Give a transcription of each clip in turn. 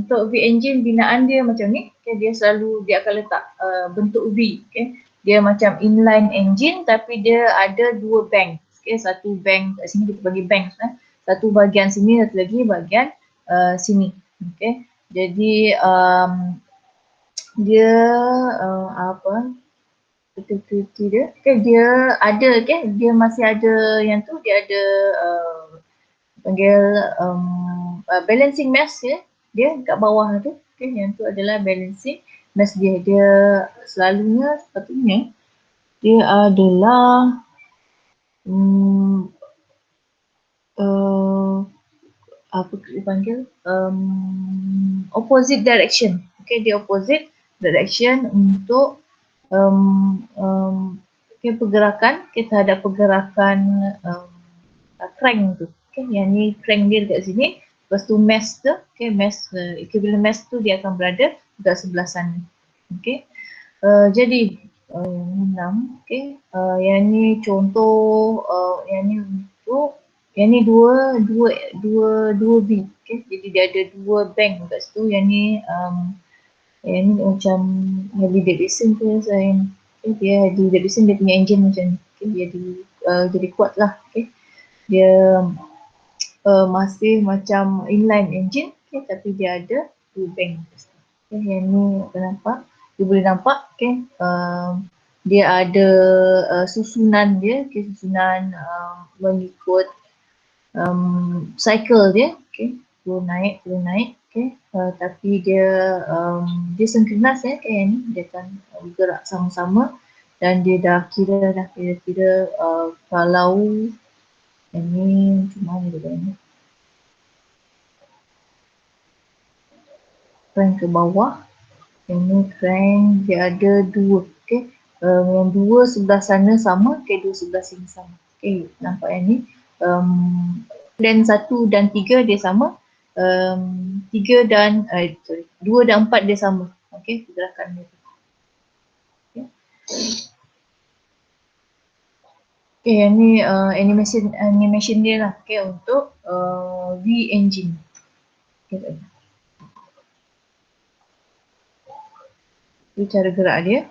untuk V-engine binaan dia macam ni. Okay, dia akan letak bentuk V. Okay. Dia macam inline engine tapi dia ada dua bank. Okay, satu bank kat sini kita bagi bank. Satu bahagian sini, satu lagi bahagian sini. Okay. Jadi dia apa? Betul-betul dia. Okay, dia ada dia masih ada yang tu, dia ada panggil balancing mass dia kat bawah tu. Okay, yang tu adalah balancing mass dia. Dia selalunya sepatutnya dia adalah apa dia panggil opposite direction. Okay, dia opposite direction untuk pergerakan terhadap pergerakan crank tu. Okay, yang ni crank dia dekat sini. Lepas tu mass tu, okay, mass, equivalent mass tu dia akan berada dekat sebelah sana. Okay. Jadi yang 6, okay. Yang ni contoh, yang ni untuk, yang ni dua B. Okay. Jadi dia ada dua bank dekat situ. Yang ni macam Harley Davidson tu saya. Okay. Dia Harley Davidson dia punya engine macam ni. Okay. Dia jadi kuat lah. Okay. Dia masih macam inline engine, okay, tapi dia ada dua bank. Okay, yang ni nampak, dia boleh nampak, okay, dia ada susunan dia, okay, susunan mengikut cycle dia, okay, turun naik, okay, tapi dia sinkronis okay, yang ni dia akan bergerak sama-sama dan dia dah kira kalau ini macam mana dia ni? Crank ke bawah. Yang ni crank dia ada dua. Okay. Yang dua sebelah sana sama. Okay. Dua sebelah sini sama. Okay. Nampak yang ni. Dan 1 dan 3 dia sama. 3 dan, sorry. 2 dan 4 dia sama. Okay. Pergerakan dia. Okay. Okay, yang ni animation dia lah, okay, untuk V-engine. Okay. Itu cara gerak dia.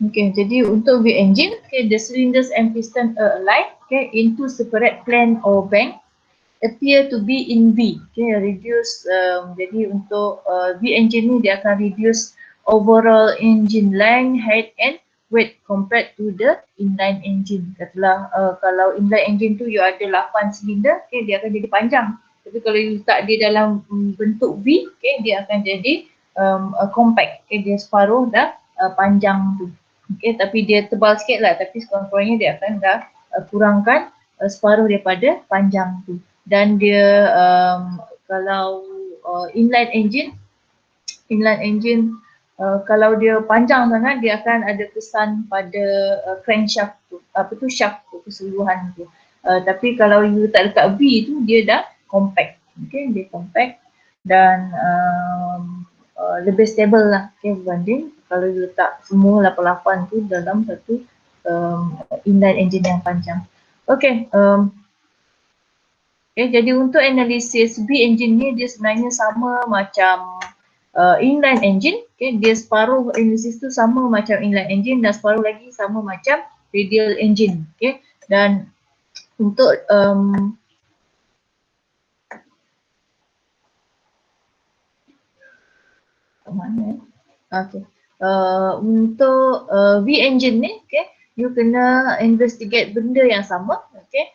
Okay, jadi untuk V-engine, okay, the cylinders and piston are aligned, okay, into separate plane or bank appear to be in V. Okay, reduce, jadi untuk V-engine ni dia akan reduce overall engine length, height and weight compared to the inline engine. Katalah kalau inline engine tu you ada 8 silinder, okay, dia akan jadi panjang. Tapi kalau you letak dia dalam bentuk V, okay, dia akan jadi compact. Okay, dia separuh dah panjang tu. Okay, tapi dia tebal sikit lah, tapi sekurang-kurangnya dia akan dah kurangkan separuh daripada panjang tu. Dan dia kalau inline engine kalau dia panjang sangat dia akan ada kesan pada crankshaft tu, shaft tu keseluruhan tu. Tapi kalau you tak letak V tu dia dah compact. Okay, dia compact dan lebih stable lah, okay, berbanding kalau you letak semua 88 tu dalam satu inline engine yang panjang. Okay, jadi untuk analisis V-engine ni dia sebenarnya sama macam inline engine. Okay, dia separuh analisis tu sama macam inline engine dan separuh lagi sama macam radial engine. Okay, dan untuk mana? Okay. Untuk V-engine ni, okay, you kena investigate benda yang sama. Okay.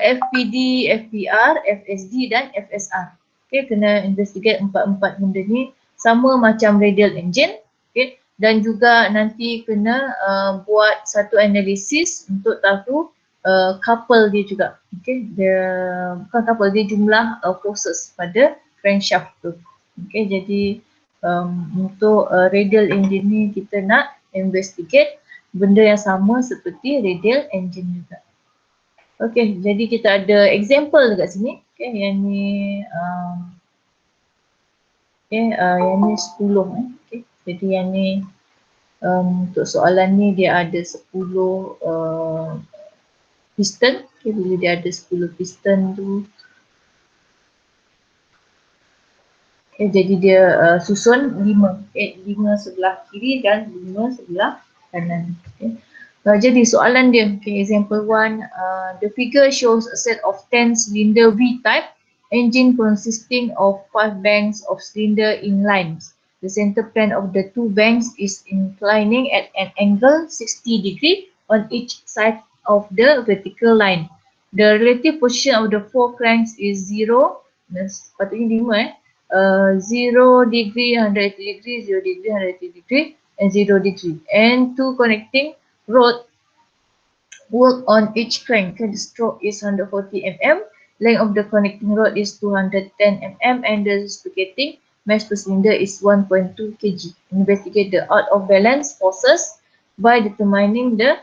FPD, FPR, FSD dan FSR. Okay, kena investigate empat-empat benda ni sama macam radial engine. Okay. Dan juga nanti kena buat satu analisis untuk tahu couple dia juga. Okay. Dia bukan couple, dia jumlah forces pada crankshaft tu. Okay, jadi untuk radial engine ni kita nak investigate benda yang sama seperti radial engine juga. Okay, jadi kita ada example dekat sini. Okay, yang ni yang ni 10. Okay, jadi yang ni untuk soalan ni dia ada 10 piston. Okay, bila dia ada 10 piston tu Jadi dia susun 5. 5 sebelah kiri dan 5 sebelah kanan. Jadi soalan dia, example 1, the figure shows a set of 10 cylinder V-type engine consisting of 5 banks of cylinder in lines. The center plane of the 2 banks is inclining at an angle 60 degree on each side of the vertical line. The relative position of the 4 cranks is 0, sepatutnya 5 0 degree, 180 degree, 0 degree, 180 degree, and 0 degree. And 2 connecting rod work on each crank. The stroke is 140 mm, length of the connecting rod is 210 mm, and the reciprocating mass per cylinder is 1.2 kg. Investigate the out of balance forces by determining the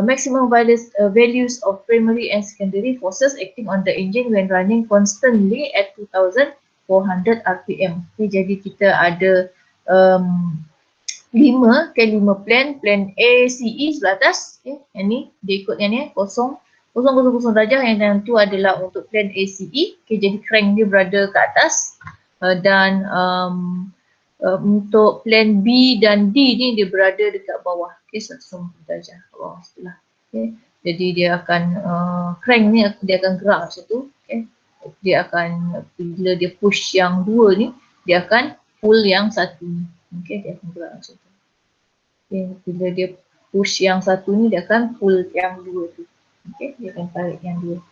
maximum values of primary and secondary forces acting on the engine when running constantly at 2400 rpm. Jadi kita ada um, 5 plan A, C, E sebelah atas. Yang ni dia ikut yang ni 0, 0, 0, 0 darjah. Yang tu adalah untuk plan A, C, E. Jadi crank dia berada ke atas. Dan untuk plan B dan D ni dia berada dekat bawah. 190 darjah kat bawah sebelah. Jadi dia akan crank ni dia akan gerak macam tu. Dia akan bila dia push yang 2 ni dia akan pull yang 1 ni. Dia akan gerak macam tu. Bila dia push yang 1 ni dia akan pull yang 2 tu. Dia akan tarik yang 2.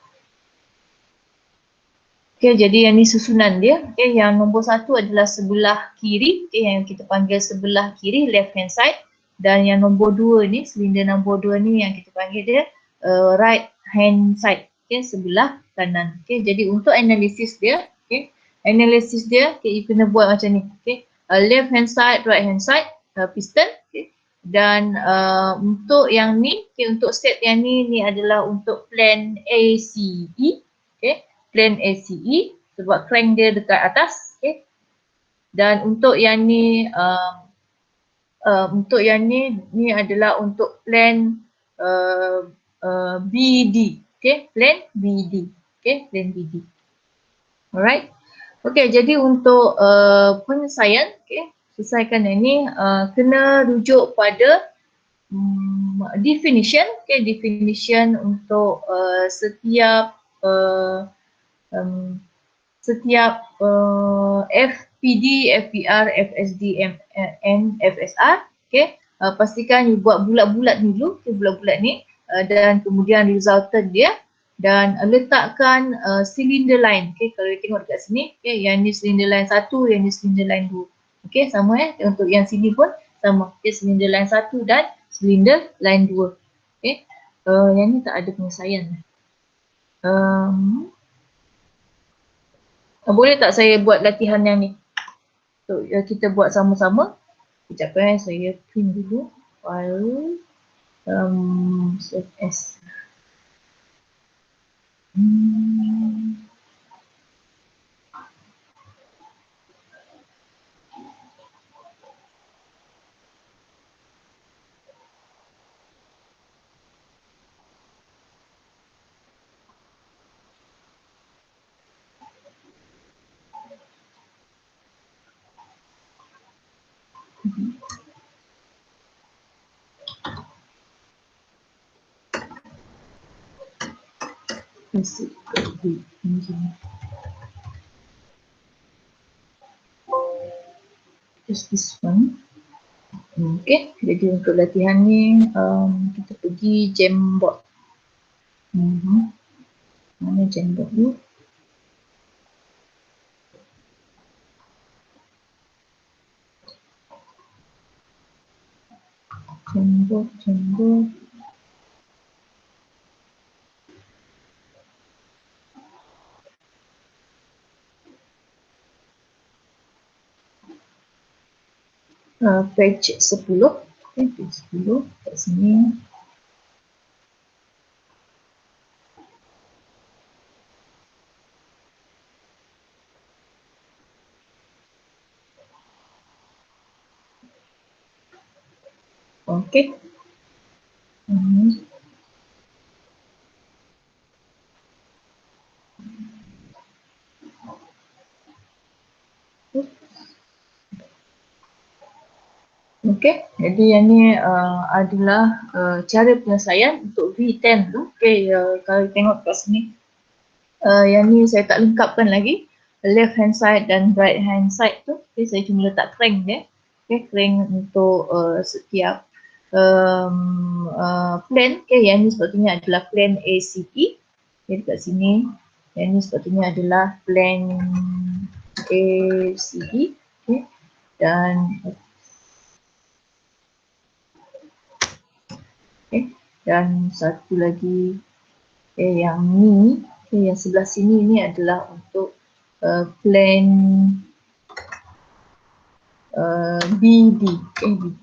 Jadi yang ni susunan dia. Yang nombor 1 adalah sebelah kiri. Yang kita panggil sebelah kiri, left hand side. Dan yang nombor 2 ni, silinder nombor 2 ni yang kita panggil dia right hand side. Sebelah kanan. Jadi untuk analisis dia, you kena buat macam ni. Left hand side, right hand side, piston. Dan untuk yang ni, untuk set yang ni adalah untuk plan ACE. Plan ACE sebab crank dia dekat atas. Dan untuk yang ni ni adalah untuk plan BD. Plan BD. Plan BD. Alright. Jadi untuk penyelesaian, selesaikan yang ni kena rujuk pada definition. Definition untuk setiap FPD, FPR, FSD, and FSR. Pastikan you buat bulat-bulat dulu, bulat-bulat ni, dan kemudian resultant dia, dan letakkan cylinder line. Kalau you tengok dekat sini, yang ni cylinder line 1, yang ni cylinder line 2. Sama untuk yang sini pun sama. Cylinder line 1 dan cylinder line 2. Yang ni tak ada penyelesaian. Boleh tak saya buat latihan yang ni? So, kita buat sama-sama. Sekejap saya print dulu. File. Save as. Just this one. Jadi untuk latihan ni kita pergi Jamboard. Mana Jamboard ni? Jamboard. Page 10. Page 10 kat sini. Okey, jadi yang ni adalah cara penyelesaian untuk V10 tu. Okey, kalau tengok kat sini, yang ni saya tak lengkapkan lagi. Left hand side dan right hand side tu. Okay, saya cuma letak crank dia. Okay, crank untuk setiap plan. Okay, yang ni sepatutnya adalah plan ACE. Okay, dekat sini. Yang ni sepatutnya adalah plan ACE. Okay, dan dan satu lagi yang ni, yang sebelah sini ni adalah untuk plan BD. BD.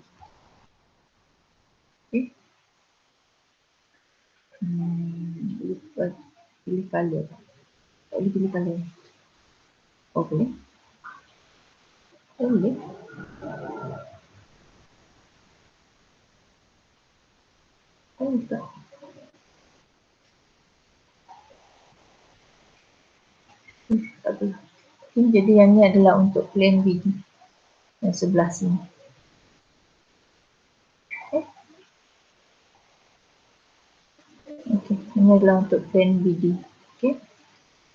Pilih color. Tak boleh pilih color. Oh boleh? Boleh. Oh tak. Tak apa. Jadi yang ni adalah untuk plan BD. Yang sebelah sini. Okay. Ini adalah untuk plan BD. Okay.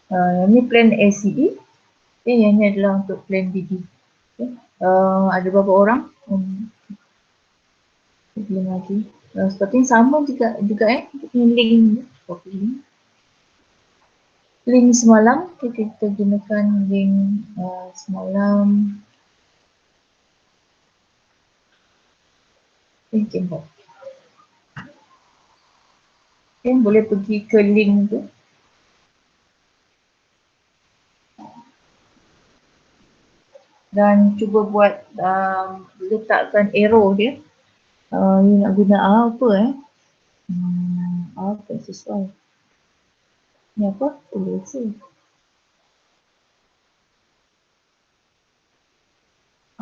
Yang ni plan ACE. Okay. Yang ni adalah untuk plan BD. Okay. Ada berapa orang? Belum lagi. Sepertinya sama juga untuk link. Link semalam, kita gunakan link semalam. Link inbox. Okay, boleh pergi ke link tu. Dan cuba buat letakkan arrow dia. Ni nak guna apa apa sesuai. Ni apa? Biasa.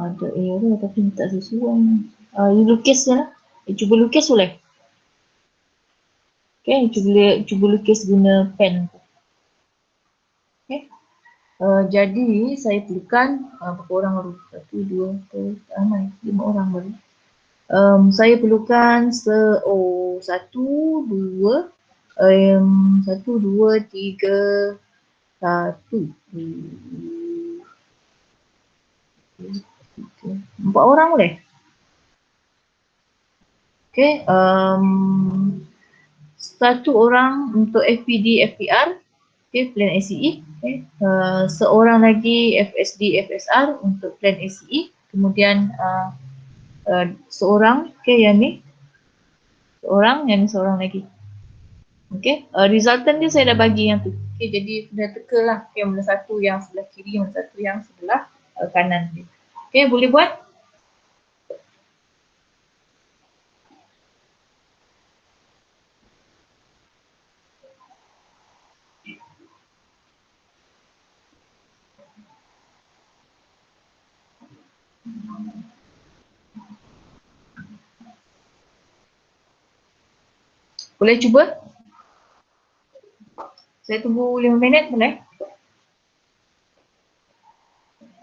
Ada arrow tapi tak sesuai. You lukis je lah. Cuba lukis boleh? Okay, cuba lukis guna pen. Okay. Jadi saya perlukan berapa orang baru? 1, 2, 3, 5 orang baru. Saya perlukan 1, 2, 3, 1, 4 orang boleh? Okay, 1 orang untuk FPD, FPR, okay, plan ACE. Okay. Seorang lagi FSD, FSR untuk plan ACE. Kemudian seorang, okay, yang ni seorang lagi. Okay, resultant dia saya dah bagi yang tu. Okay, jadi dah teka lah. Okay, mana satu yang sebelah kiri, mana satu yang sebelah kanan dia. Okay, boleh buat? Boleh cuba? Saya tunggu 5 minit boleh?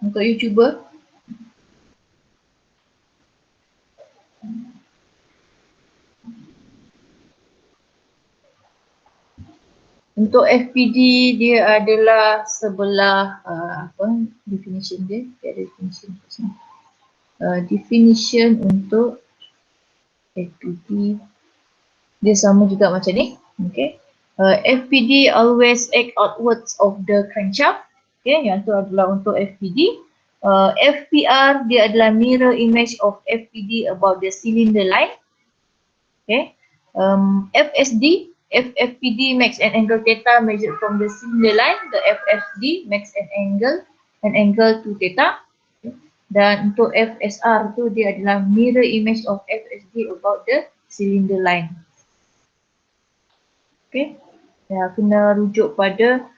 Untuk you cuba. Untuk FPD dia adalah sebelah apa definition dia? Dia ada definition kat sini. Definition untuk FPD dia sama juga macam ni. Okay. FPD always act outwards of the crankshaft. Okay, yang tu adalah untuk FPD. FPR dia adalah mirror image of FPD about the cylinder line. Okay. FSD, FFPD makes an angle theta measured from the cylinder line. The FFD makes an angle to theta. Okay. Dan untuk FSR tu dia adalah mirror image of FSD about the cylinder line. Okay. Ya, kena rujuk pada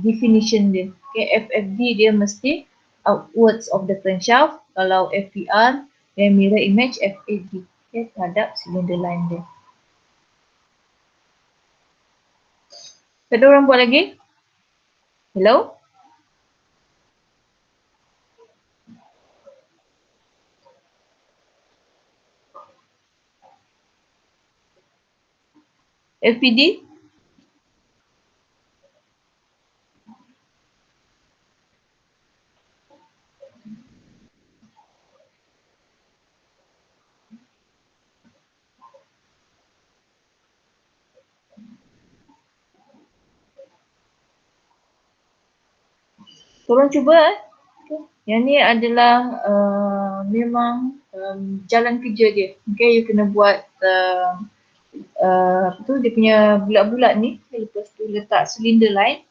definition dia. Okay, FFD dia mesti outwards of the crankshaft. Kalau FPR dia mirror image FAD. Okay, terhadap cylinder line dia. Ada orang buat lagi? Hello? FPD. Tolong cuba okay. Yang ni adalah memang jalan kerja dia. Okay, you kena buat apa tu dia punya bulat-bulat ni. Lepas tu letak silinder line.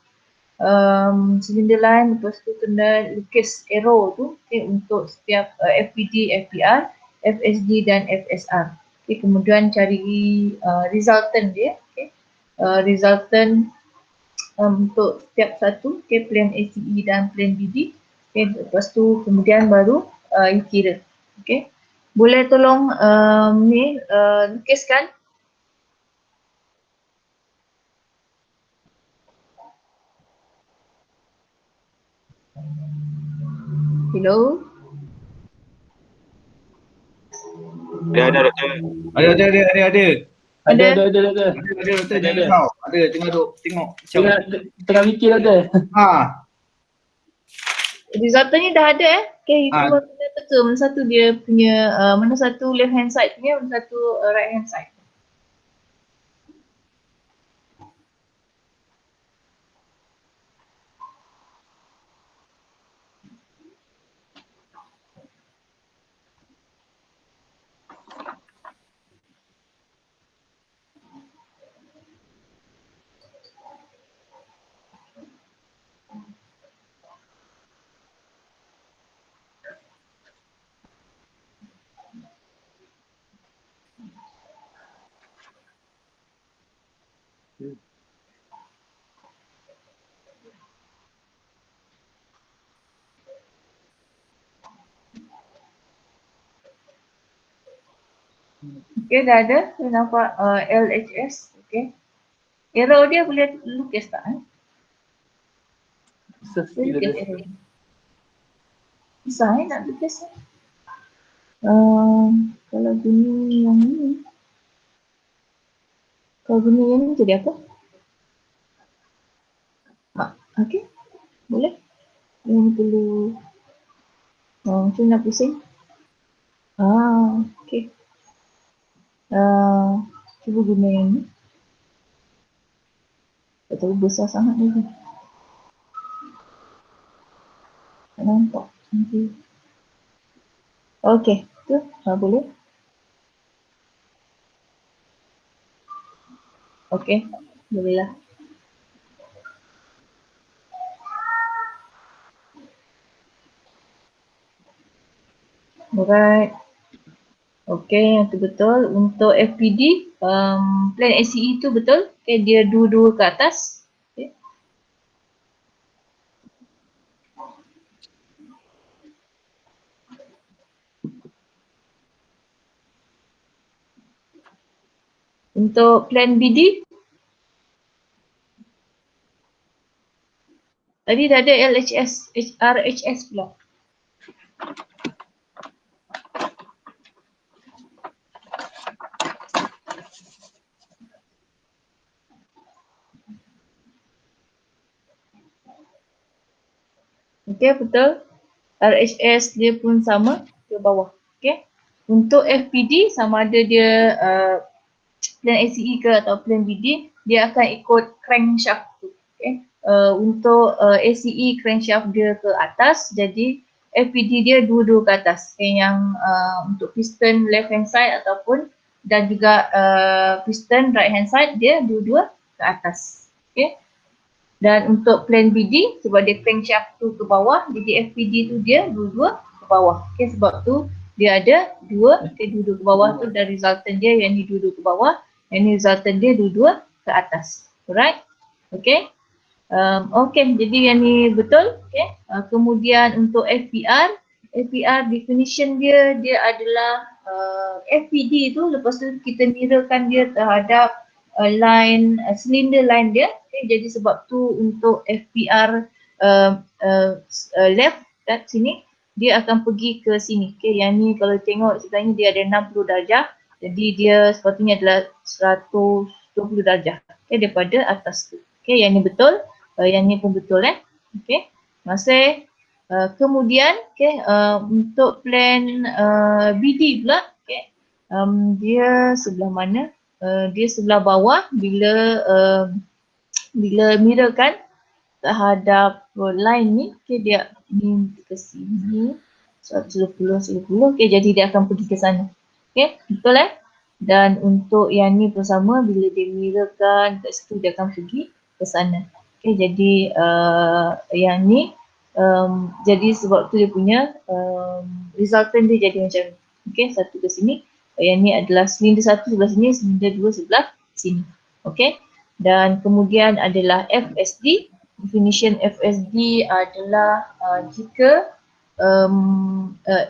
Silinder line, lepas tu kena lukis arrow tu okay, untuk setiap FPD, FPR, FSD dan FSR. Okay, kemudian cari resultant dia. Okay. Resultant untuk setiap satu, okay, plan ACE dan plan BD. Okay, lepas tu kemudian baru you kira. Okay. Boleh tolong ni lukiskan. Hello. Ada doktor. Ada. Doktor, jangan risau. Ada tengah duk tengok. Tengah mikir ada. Resultnya dah ada Okay, you cuma kena teka mana satu dia punya mana satu left hand side punya, mana satu right hand side. Okay, dah ada. Saya nampak LHS. Okay. Arrow dia boleh lukis tak? Boleh lukis arrow. Susah nak lukis. Kalau guni yang ni. Kalau guni yang ni jadi apa? Okay. Boleh. Yang ni perlu. Macam nak pusing. Okay. Cuba guna yang ni. Tak tahu besar sangat lagi. Tak nampak. Okay. Tu. Boleh. Okay. Bolehlah. Alright. Okay, yang tu betul. Untuk FPD, plan ACE tu betul. Okay, dia dua-dua ke atas. Okay. Untuk plan BD, tadi dah ada LHS, RHS pula. Okay, betul. RHS dia pun sama ke bawah. Okay. Untuk FPD, sama ada dia plan ACE ke atau plan BD, dia akan ikut crankshaft tu. Okay. Untuk ACE crankshaft dia ke atas, jadi FPD dia dua-dua ke atas. Okay. Yang untuk piston left hand side ataupun dan juga piston right hand side dia dua-dua ke atas. Okay. Dan untuk plan BD, sebab dia crankshaft tu ke bawah, jadi FPD tu dia dua-dua ke bawah. Okay, sebab tu dia ada dua, dua-dua ke bawah tu dan resultant dia yang ni dua-dua ke bawah, yang ni resultant dia dua-dua ke atas. Alright? Okay. Okay, jadi yang ni betul. Okay. Kemudian untuk FPR, FPR definition dia adalah FPD tu lepas tu kita mirrorkan dia terhadap line cylinder line dia. Okay, jadi sebab tu untuk FPR left kat sini dia akan pergi ke sini. Okay, yang ni kalau tengok sebenarnya dia ada 60 darjah. Jadi dia sepatutnya adalah 120 20 darjah daripada atas tu. Yang ni betul, yang ni pun betul terima kasih. Kemudian untuk plan BD pula dia sebelah mana? Dia sebelah bawah bila mirrorkan terhadap line ni, dia ni ke sini 120, jadi dia akan pergi ke sana. Betul Dan untuk yang ni pun sama, bila dia mirrorkan kat situ dia akan pergi ke sana. Jadi yang ni jadi sebab tu dia punya resultant dia jadi macam ni. Satu ke sini, yang ni adalah silinder satu sebelah sini, silinder dua sebelah sini. Dan kemudian adalah FSD. Definition FSD adalah jika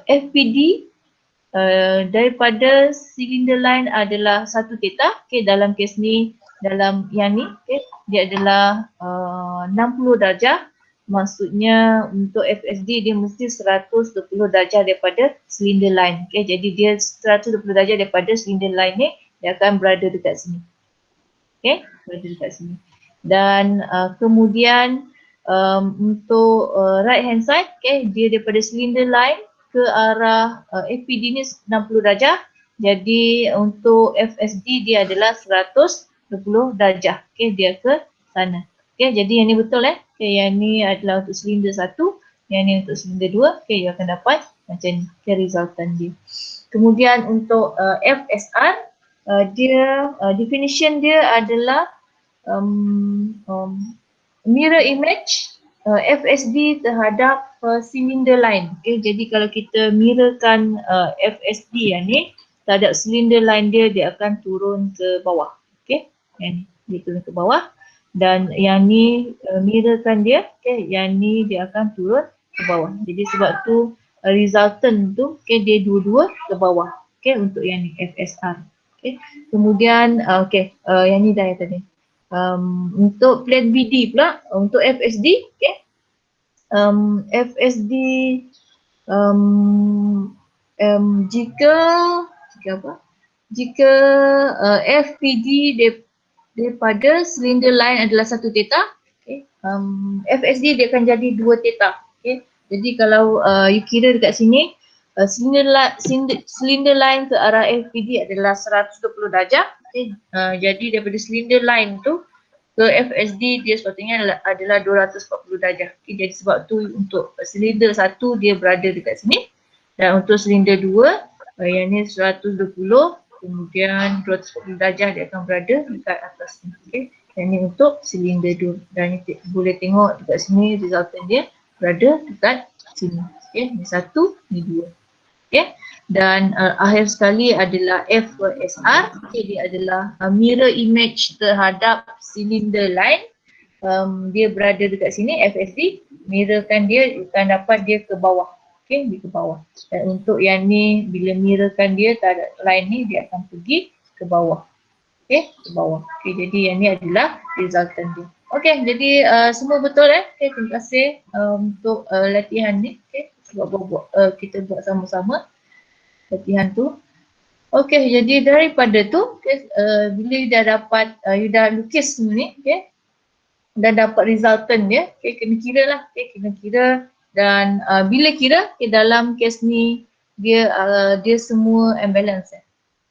FPD daripada silinder line adalah 1 theta, dalam kes ni, dalam yang ni, dia adalah 60 darjah. Maksudnya untuk FSD dia mesti 120 darjah daripada silinder line. Jadi dia 120 darjah daripada silinder line ni, dia akan berada dekat sini. Berada dekat sini. Dan kemudian untuk right hand side, dia daripada silinder line ke arah FPD ni 60 darjah. Jadi untuk FSD dia adalah 120 darjah. Dia ke sana. Jadi yang ni betul yang ni adalah untuk silinder satu, yang ni untuk silinder dua. Dia akan dapat macam ni resultant dia. Kemudian untuk FSR, dia definition dia adalah mirror image FSD terhadap cylinder line. Jadi kalau kita mirrorkan FSD yang ni terhadap cylinder line dia akan turun ke bawah. Yang ni dia turun ke bawah, dan yang ni mirrorkan dia, yang ni dia akan turun ke bawah. Jadi sebab tu resultant tu dia dua-dua ke bawah. Untuk yang ni FSR. Kemudian yang ni dah yang tadi. Untuk plan BD pula, untuk FSD, FSD jika FPD daripada silinder line adalah 1 theta, FSD dia akan jadi 2 theta. Jadi kalau you kira dekat sini, silinder line ke arah FPD adalah 120 darjah. Jadi daripada silinder line tu ke FSD dia sepatutnya adalah 240 darjah. Jadi sebab tu untuk silinder satu dia berada dekat sini, dan untuk silinder dua yang ni 120, kemudian 240 darjah dia akan berada dekat atas ni. Yang ni untuk silinder dua, dan boleh tengok dekat sini resultant dia berada dekat sini. Ni satu, ni dua. Dan akhir sekali adalah FSR. Dia adalah mirror image terhadap cylinder line. Dia berada dekat sini, FSD. Mirrorkan dia, akan dapat dia ke bawah. Dia ke bawah. Dan untuk yang ni, bila mirrorkan dia terhadap line ni, dia akan pergi ke bawah. Ke bawah. Jadi yang ni adalah resultant dia. Jadi semua betul terima kasih untuk latihan ni. Kita buat sama-sama latihan tu. Jadi daripada tu, bila you dah dapat, you dah lukis semua ni, dan dapat resultant dia, kena kira lah, kena kira. Dan bila kira, dalam kes ni, dia semua imbalance.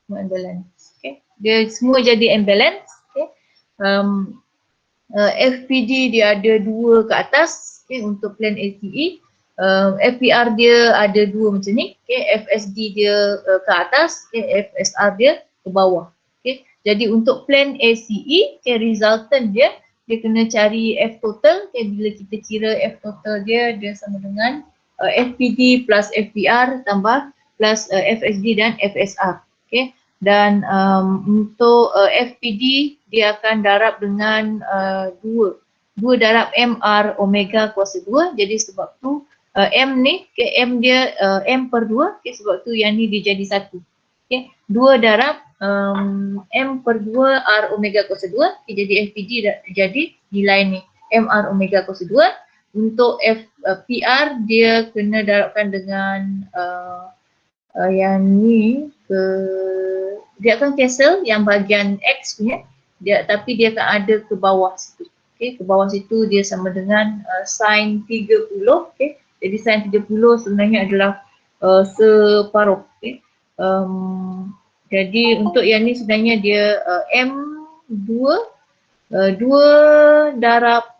Semua imbalance. Dia semua jadi imbalance. FPD dia ada 2 ke atas, untuk plan ATE. FPR dia ada 2 macam ni, FSD dia ke atas, FSR dia ke bawah. Jadi untuk plan ACE, resultant dia kena cari F total. Bila kita kira F total dia sama dengan FPD plus FPR tambah plus FSD dan FSR. Dan untuk FPD dia akan darab dengan 2 darab MR omega kuasa 2. Jadi sebab tu M ni, M dia M per 2, sebab tu yang ni dia jadi 1. 2 darab M per 2 R omega kuasa 2, jadi FPD jadi nilai ni MR omega kuasa 2. Untuk PR dia kena darabkan dengan yang ni, dia akan cancel yang bahagian X punya. tapi dia akan ada ke bawah situ. Okay, ke bawah situ dia sama dengan sin 30. Okay, jadi sin 30 sebenarnya adalah separuh. Okay. Jadi untuk yang ni sebenarnya dia M2 2 darab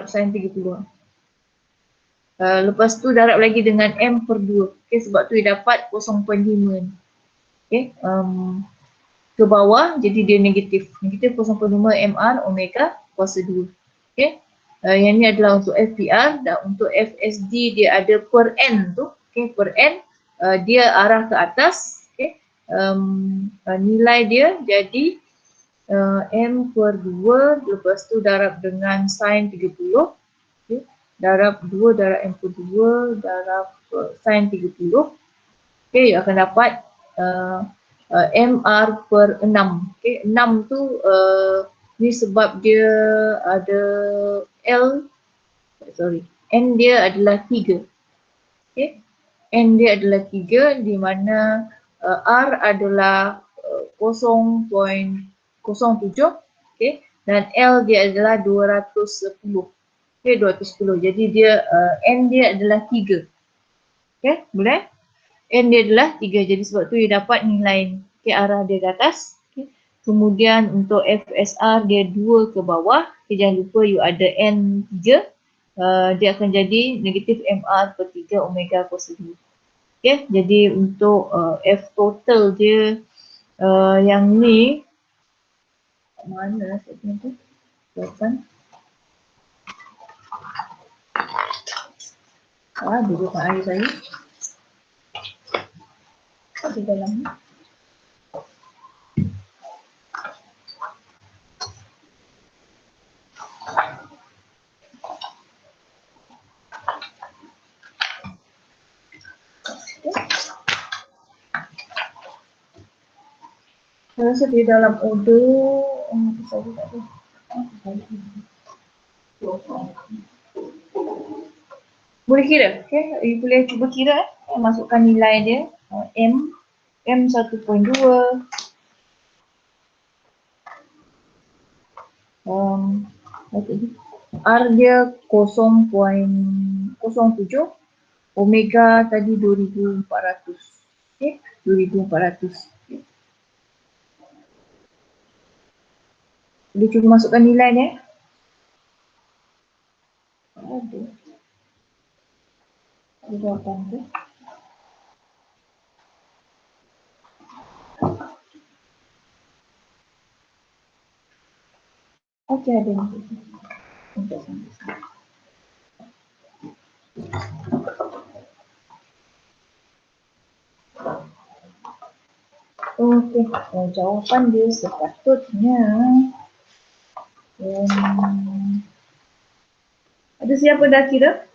sin 30. Lepas tu darab lagi dengan M per 2. Okay, sebab tu dia dapat 0.5. Okay, ke bawah jadi dia negatif. Negatif 0.5 MR omega kuasa 2. Okay, yang ni adalah untuk FPR dan untuk FSD dia ada per N tu. Okay, per N dia arah ke atas. Okay, nilai dia jadi M per 2 lepas tu darab dengan sin 30. Okay, darab 2 darab M per 2 darab sin 30. Okay, akan dapat MR per 6. Okay, 6 tu ni sebab dia ada N dia adalah 3. Okay, N dia adalah 3 di mana R adalah 0.07. Okay, dan L dia adalah 210. Okay, 210. Jadi dia N dia adalah 3. Okay, boleh? N dia adalah 3, jadi sebab tu dia dapat nilai arah dia ke atas. Okay. Kemudian untuk FSR dia 2 ke bawah. Okay, jangan lupa you ada N 3. Dia akan jadi negatif MR per 3 omega kuasa 2. Okay, jadi untuk F total dia yang ni mana statement tu? Buatan. Duduk kat air saya. Di dalam saya rasa di dalam order saya tak tahu. Boleh kira, okay? You boleh cuba kira masukkan nilai dia M 1.2 R dia 0.07 omega tadi 2400. Okay, 2400. Okay. Boleh cuba masukkan nilai dia. Ada jawapan tu. Okey, ada ni. Okey, jawapan dia sepatutnya ada siapa dah kira?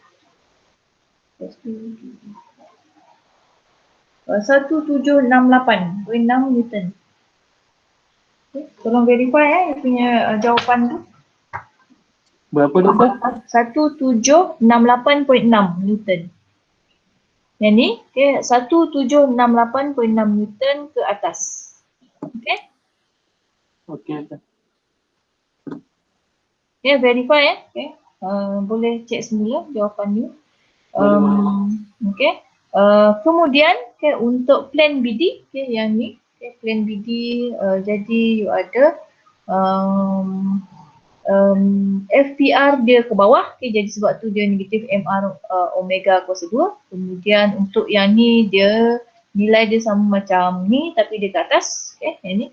1768.6 Newton. Okay, tolong verify punya jawapan tu. Berapa doktor? 1768.6 Newton. Yang ni, okay, 1768.6 Newton ke atas. Okay? Okey. Okay, verify okay. Boleh cek semula jawapan ni. Okay. Kemudian okay, untuk plan BD, okay, yang ni, okay, plan BD jadi you ada FPR dia ke bawah, okay, jadi sebab tu dia negatif MR omega kuasa 2. Kemudian untuk yang ni dia nilai dia sama macam ni tapi dia ke atas, okay, yang ni.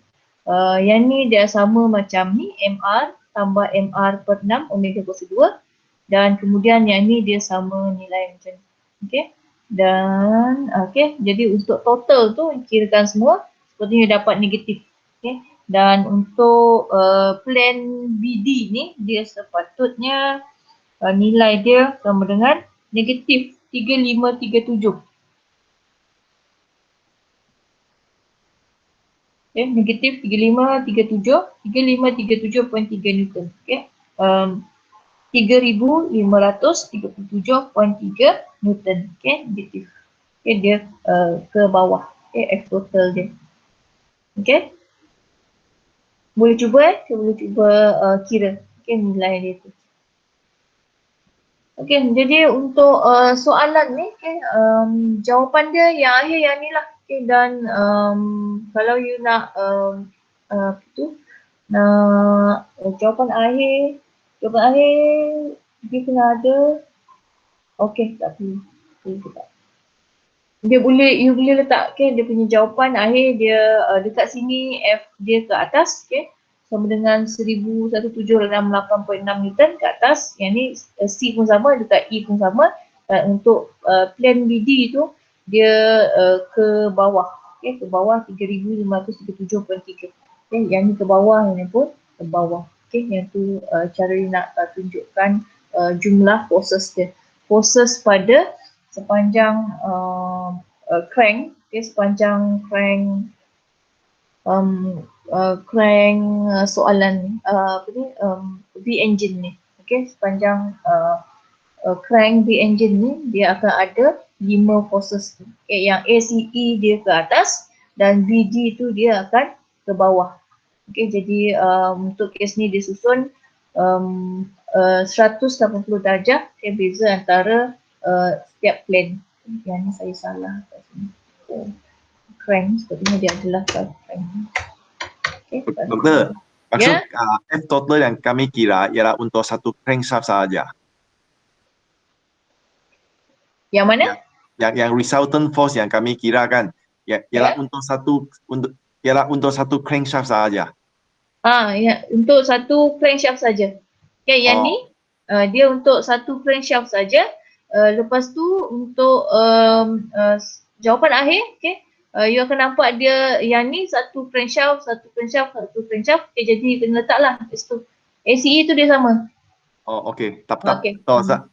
Yang ni dia sama macam ni MR tambah MR per 6 omega kuasa 2. Dan kemudian yang ni dia sama nilai macam ni. Okay. Dan okay, jadi untuk total tu kirakan semua sepertinya dapat negatif. Okay. Dan untuk plan BD ni dia sepatutnya nilai dia sama dengan negatif 3537. Okay, negatif 3537 3537.3 Newton. Okay. 3537.3 Newton. Okay, negatif. Okay, dia ke bawah. Okay, F total dia. Okay. Boleh cuba saya boleh cuba kira nilai dia tu. Jadi untuk soalan ni jawapan dia yang akhir yang ni lah. Dan kalau you nak jawapan akhir dia kena ada. Tak perlu. You boleh letak dia punya jawapan akhir dia dekat sini, F dia ke atas, sama dengan 1178.6 Newton ke atas. Yang ni C pun sama, dekat E pun sama. Untuk plan BD tu dia ke bawah, ke bawah 3537.3. Yang ni ke bawah, yang ni pun ke bawah. Yang tu cara dia nak tunjukkan jumlah forces dia. Forces pada sepanjang crank, sepanjang crank soalan ni, V engine ni. Sepanjang crank V engine ni dia akan ada 5 forces. Yang ACE dia ke atas dan VD tu dia akan ke bawah. Jadi untuk kes ni dia susun 180 darjah beza antara setiap plane. Yang ni saya salah kat sini. Crank sepertinya dia adalah crank. Doktor, maksud F total yang kami kira ialah untuk satu crankshaft sahaja. Yang mana? Yang resultant force yang kami kira kan ialah untuk satu crankshaft sahaja. Untuk satu crankshaft saja. Yang ni dia untuk satu crankshaft saja. Lepas tu untuk jawapan akhir, you akan nampak dia yang ni satu crankshaft. Jadi kena letaklah situ. ACE tu dia sama.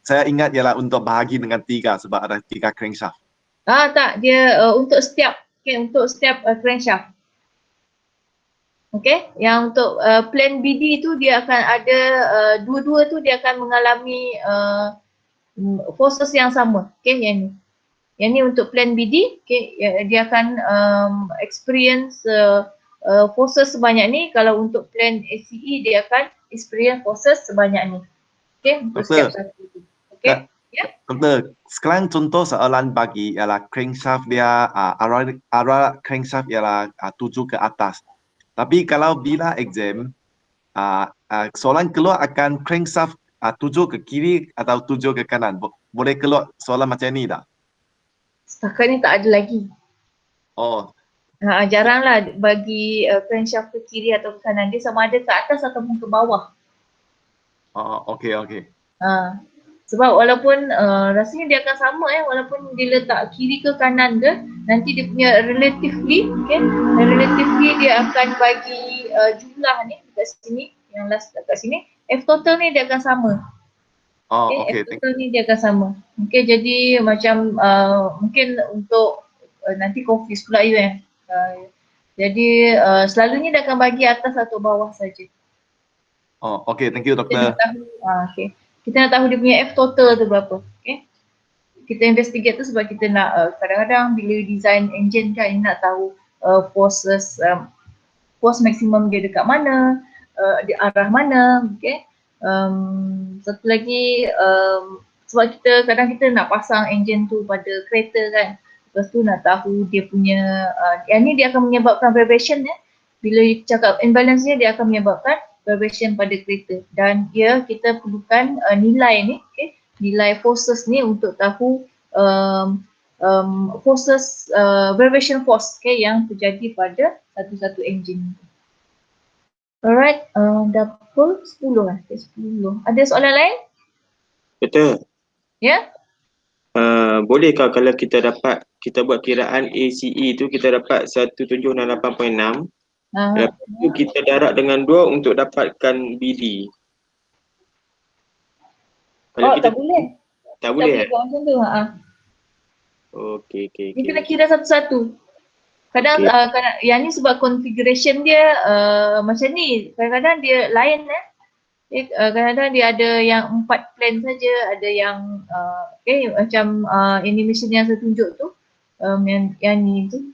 Saya ingat ialah untuk bahagi dengan 3 sebab ada 3 crankshaft. Tak, dia untuk setiap crankshaft. Yang untuk plan BD tu dia akan ada dua-dua tu dia akan mengalami forces yang sama. Yang ni untuk plan BD, dia akan experience forces sebanyak ni. Kalau untuk plan ACE dia akan experience forces sebanyak ni. Untuk setiap satu tu. Doktor, sekarang contoh soalan bagi ialah crankshaft dia arah crankshaft ialah 7 ke atas. Tapi kalau bila exam soalan keluar akan crankshaft 7 ke kiri atau 7 ke kanan. Boleh keluar soalan macam ni tak? Setakat ni tak ada lagi. Jaranglah bagi crankshaft ke kiri atau ke kanan. Dia sama ada ke atas ataupun ke bawah. Okey. Sebab walaupun rasanya dia akan sama walaupun dia letak kiri ke kanan ke, nanti dia punya relatively dia akan bagi jumlah ni dekat sini, yang last dekat sini, F total ni dia akan sama. F total ni dia akan sama. Jadi macam mungkin untuk nanti confuse pula you jadi selalunya dia akan bagi atas atau bawah saja. Thank you doktor. Kita nak tahu dia punya F total tu berapa. Kita investigate tu sebab kita nak kadang-kadang bila design engine kan nak tahu force maksimum dia dekat mana, di arah mana. Satu lagi sebab kadang kita nak pasang engine tu pada kereta kan. Lepas tu nak tahu dia punya yang ni dia akan menyebabkan vibration Bila cakap imbalance dia akan menyebabkan vibration pada kereta. Dan kita perlukan nilai ni, nilai forces ni untuk tahu forces, vibration force yang terjadi pada satu-satu engine. Alright, dah pukul 10 10. Ada soalan lain? Betul. Bolehkah kalau kita buat kiraan ACE tu kita dapat 178.6. Lepas tu kita darab dengan 2 untuk dapatkan BD. Kalau tak boleh. Tak boleh buat macam tu. Okey. Dia kena kira satu-satu. Kadang yang ni sebab configuration dia macam ni. Kadang-kadang dia lain kadang-kadang dia ada yang 4 plan saja, ada yang macam animation yang saya tunjuk tu, yang ni tu.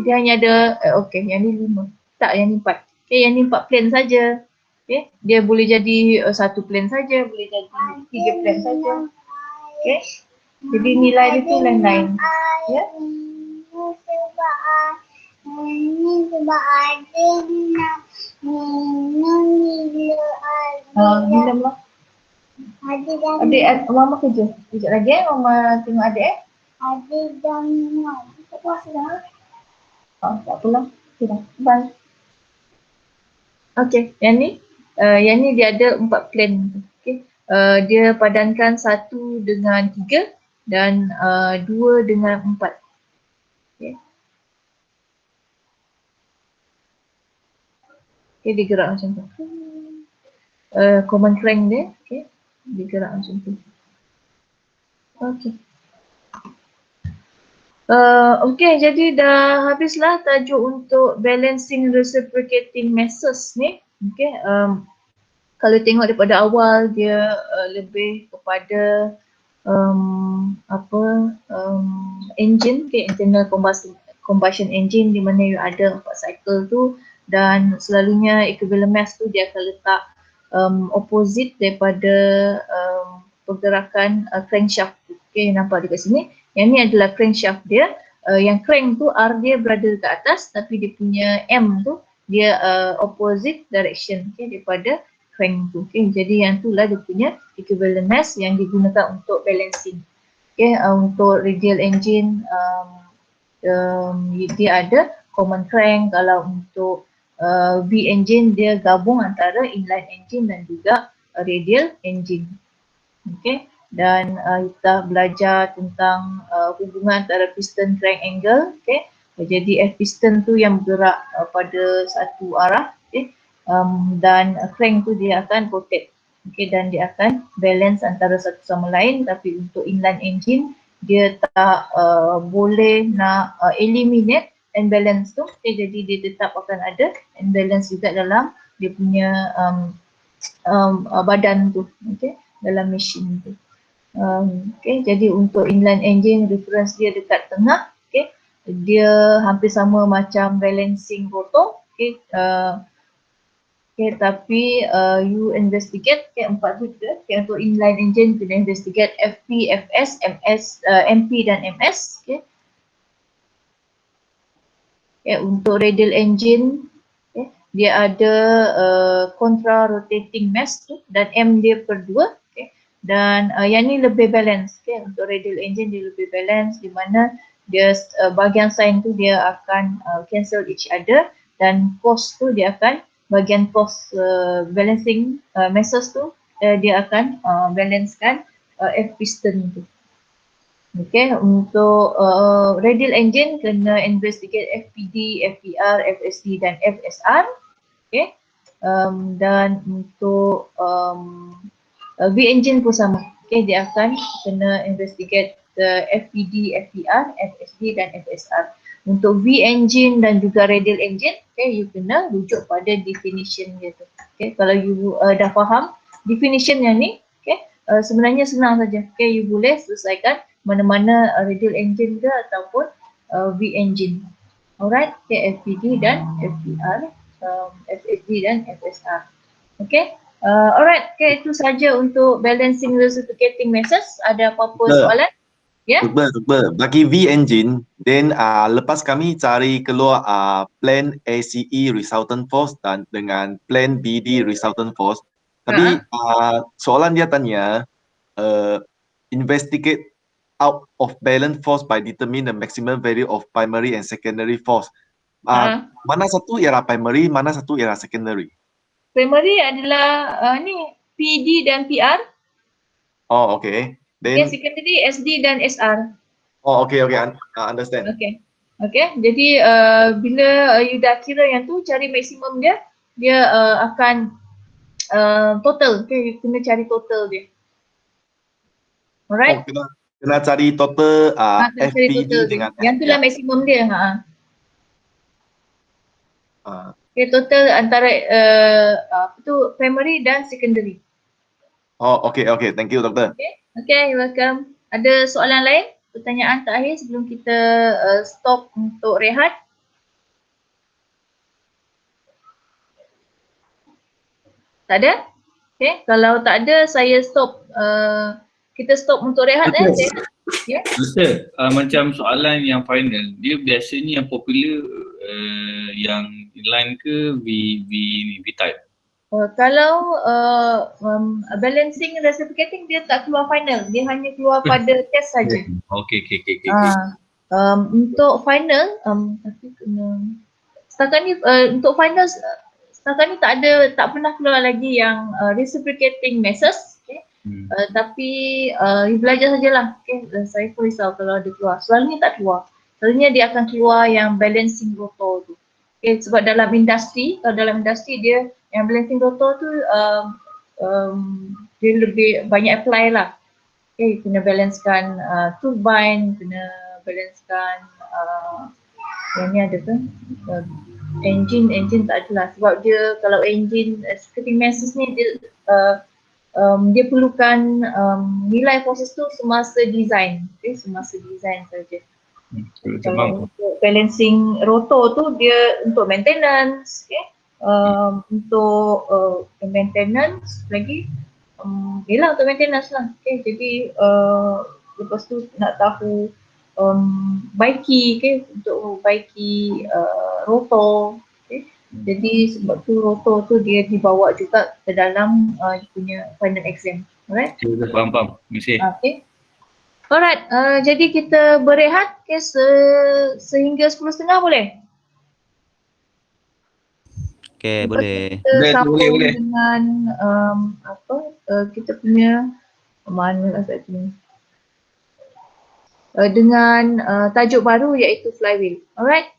Dia hanya ada yang ni 5. Tak, yang ni 4. Okay, yang ni 4 plan saja. Okay, dia boleh jadi 1 plan saja, boleh jadi 3 plan saja. Okay, jadi nilai dia tu lain-lain. Ya. Sebab ada nak minum gila ada. Minum lah. Ada dah Adik, mama kerja. Sekejap lagi mama tengok adik ada dah minum. Tak puas dah. Tak apalah. Okay dah. Bye. Okay, yang ni dia ada 4 plan. Okay. Dia padankan 1 dengan 3 dan 2 dengan 4. Okay. Okay, dia gerak macam tu. Command crank dia. Okay. Dia gerak macam tu. Okay. Okay, jadi dah habislah tajuk untuk balancing reciprocating masses ni. Okay, kalau tengok daripada awal dia lebih kepada engine, okay, internal combustion engine di mana you ada 4 cycle tu dan selalunya equivalent mass tu dia akan letak opposite daripada pergerakan crankshaft. Okay, nampak dekat sini. Yang ni adalah crankshaft dia. Yang crank tu R dia berada ke atas tapi dia punya M tu dia opposite direction, okay, daripada crank tu. Okay, jadi yang tu lah dia punya equivalent mass yang digunakan untuk balancing. Okay, untuk radial engine dia ada common crank. Kalau untuk V engine dia gabung antara inline engine dan juga radial engine. Okay, dan kita belajar tentang hubungan antara piston crank angle. Okay, jadi F piston tu yang bergerak pada satu arah, okay, dan crank tu dia akan rotate, okay, dan dia akan balance antara satu sama lain. Tapi untuk inline engine dia tak boleh nak eliminate imbalance tu, okay, jadi dia tetap akan ada imbalance juga dalam dia punya badan tu, okay, dalam mesin tu. Okay, jadi untuk inline engine reference dia dekat tengah, okay, dia hampir sama macam balancing rotor, okay, okay, tapi you investigate, okay, 4 tu juga, okay, untuk inline engine kena investigate FP, FS, MS, MP dan MS, okay. Okay, untuk radial engine, okay, dia ada contra rotating mass tu dan M dia per 2, okay. Dan yang ni lebih balance, okay. Untuk radial engine dia lebih balance di mana dia bahagian sign tu dia akan cancel each other dan cos tu dia akan bahagian cos balancing masses tu dia akan balancekan F piston tu. Okay, untuk radial engine kena investigate FPD, FPR, FSD dan FSR. Okay, dan untuk V engine pun sama. Okay, dia akan kena investigate FPD, FPR, FSD dan FSR. Untuk V engine dan juga radial engine, okay, you kena rujuk pada definition dia tu. Okay, kalau you dah faham definition yang ni, okay, sebenarnya senang saja. Okay, you boleh selesaikan mana-mana radial engine ke ataupun V engine. Alright, okay, FPD dan FPR, FSD dan FSR. Okay. Alright, okay, itu saja untuk balancing reciprocating masses. Ada apa-apa soalan? Ya? Betul. Bagi V engine, then lepas kami cari keluar plan ACE resultant force dan dengan plan BD resultant force. Tapi soalan dia tanya, investigate out of balance force by determine the maximum value of primary and secondary force. Mana satu ialah primary, mana satu ialah secondary? Primary adalah ni PD dan PR. Oh, okay. Then secondary SD dan SR. Oh, okay. Understand. Okay. Jadi bila you dah kira yang tu, cari maksimum dia, dia akan total. Okay, you kena cari total dia. Alright. Oh, kena cari total FPD dengan yang tu lah maksimum dia. Okay, total antara apa tu primary dan secondary. Oh, okay. Thank you, doktor. Okay, you're welcome. Ada soalan lain? Pertanyaan terakhir sebelum kita stop untuk rehat? Tak ada? Okay, kalau tak ada saya stop. Kita stop untuk rehat rehat. Ya. Ustaz, macam soalan yang final, dia biasanya yang popular yang inline ke V type? Kalau balancing reciprocating dia tak keluar final, dia hanya keluar pada test saja. Okay. Untuk final, tapi kena setakat ni untuk final setakat ni tak pernah keluar lagi yang reciprocating methods. Okay. Tapi belajar sajalah. Okay. Saya pun risau kalau dia keluar. Selalunya tak keluar. Selalunya dia akan keluar yang balancing rotor tu. Okay. Sebab dalam industri, kalau dalam industri dia yang balancing rotor tu dia lebih banyak apply lah. Okay. Kena balancekan turbine, kena balancekan yang ni ada ke? Engine tak adalah sebab dia kalau engine reciprocating methods ni dia perlukan nilai proses tu semasa design. Okay, semasa design saja. Kalau untuk balancing rotor tu dia untuk maintenance, okay? Untuk maintenance lagi yelah untuk maintenance lah. Okay, jadi lepas tu nak tahu baiki, okay? Untuk baiki rotor. Okay? Jadi sebab tu rotor tu dia dibawa juga ke dalam punya final exam. Alright? Faham. Terima kasih. Okay. Alright, jadi kita berehat okay, sehingga 10.30 boleh? Okay, boleh. Kita sambung boleh. dengan kita punya mana lah satu ni. Dengan tajuk baru iaitu flywheel. Alright?